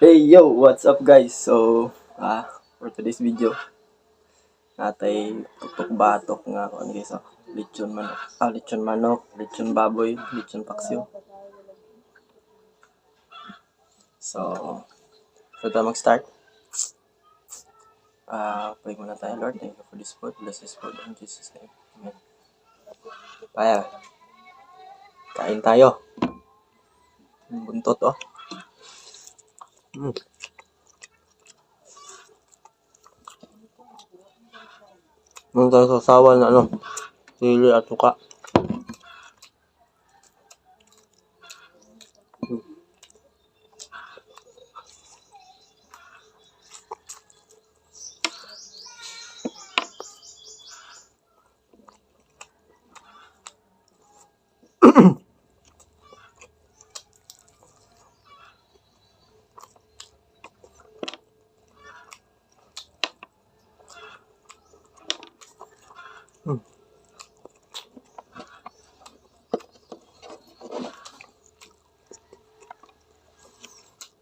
Hey yo, what's up guys? For today's video, natay tutok batok nga ako guys. Lechon manok, lechon baboy, lechon paksiw. So tayo mag-start. Pray muna tayo, Lord. Thank you for this food. Bless this food in Jesus' name. Amen. Kaya, kain tayo. Buntot oh. Mm. Nung tayo sasawa na sili at suka.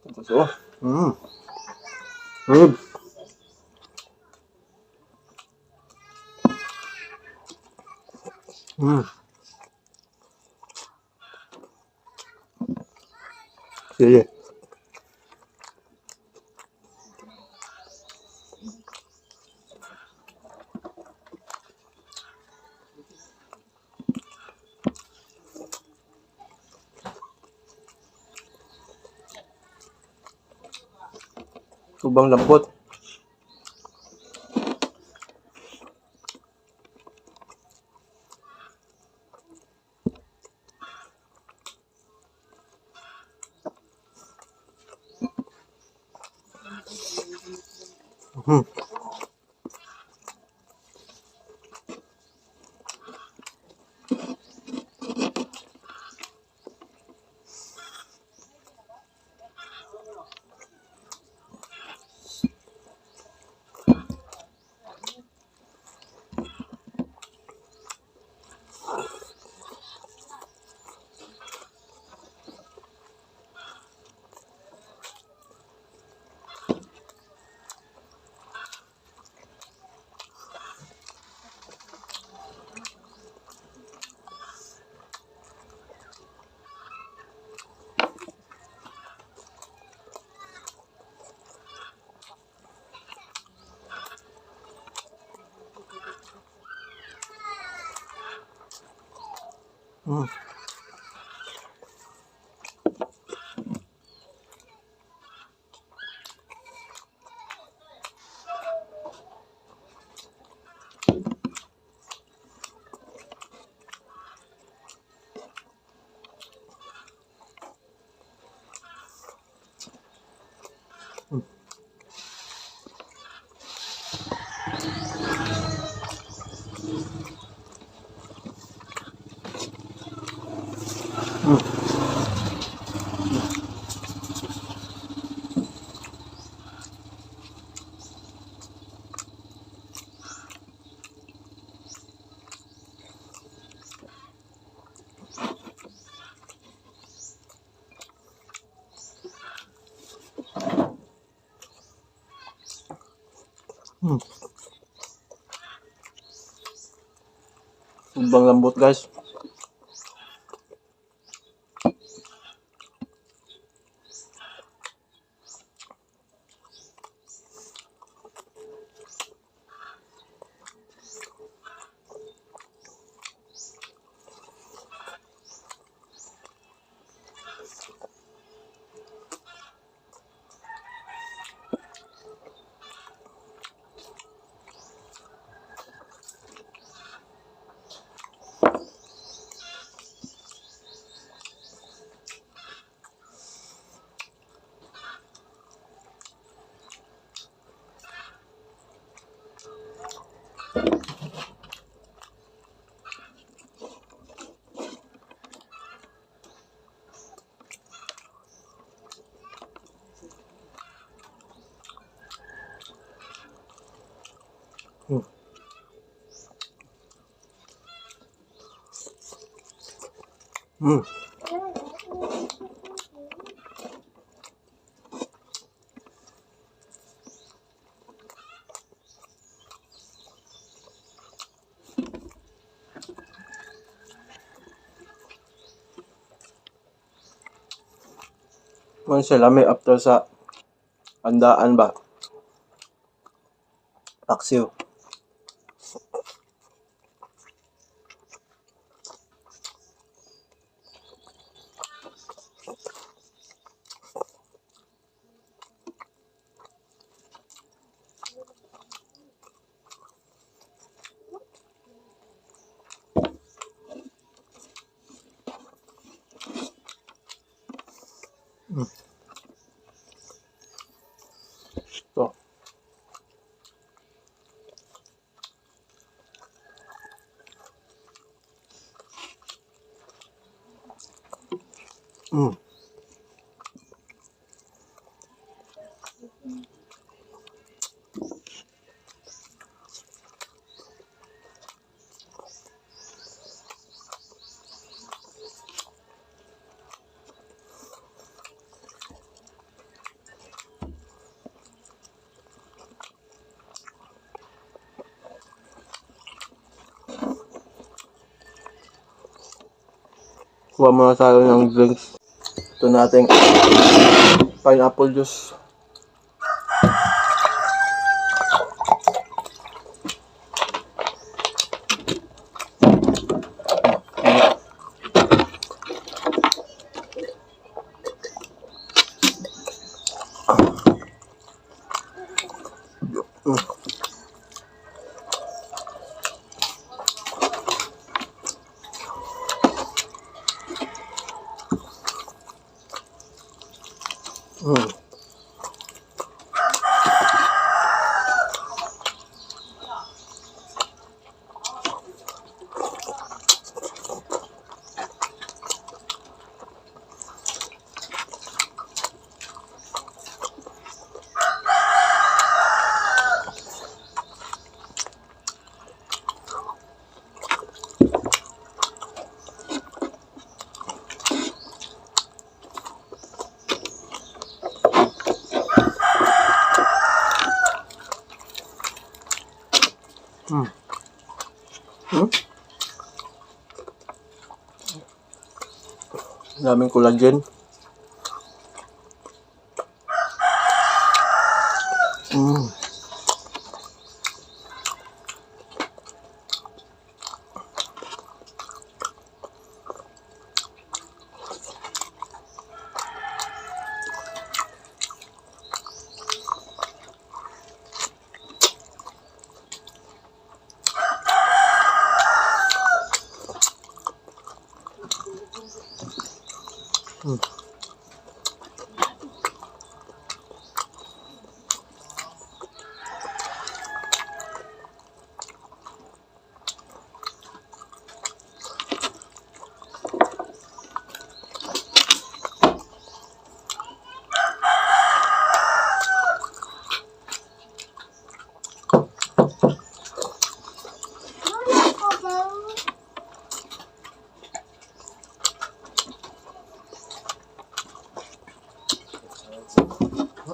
Tapos oh. Mm. Mm. Sili. Subang lambot. Mm. Mm. Mm. Subang lambot guys. Mm. Mm. Man sila may after sa andaan ba? Paksiw. So, kuha muna tayo ng drinks. Ito nating pineapple juice. Daming collagen.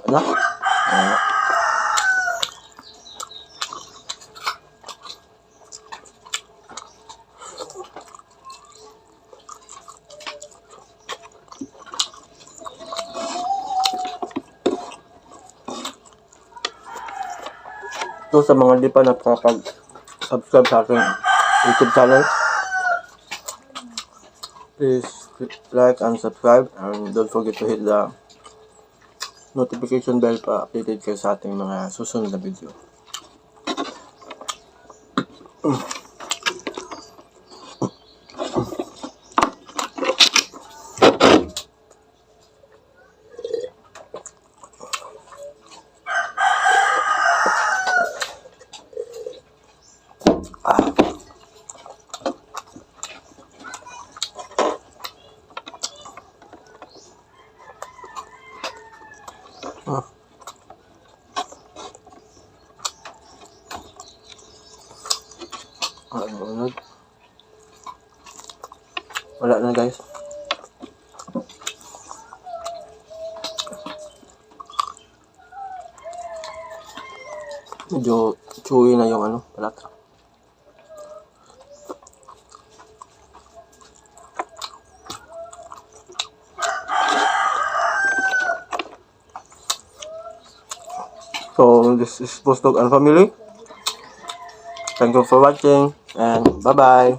Ano? Ito sa mga di pa nakapag-subscribe sa aking YouTube channel, please like and subscribe, and don't forget to hit the notification bell para updated kayo sa ating mga susunod na video. Wala na guys. Medyo chewy na yung balat. So this is Bustok and Family. Thank you for watching and bye bye.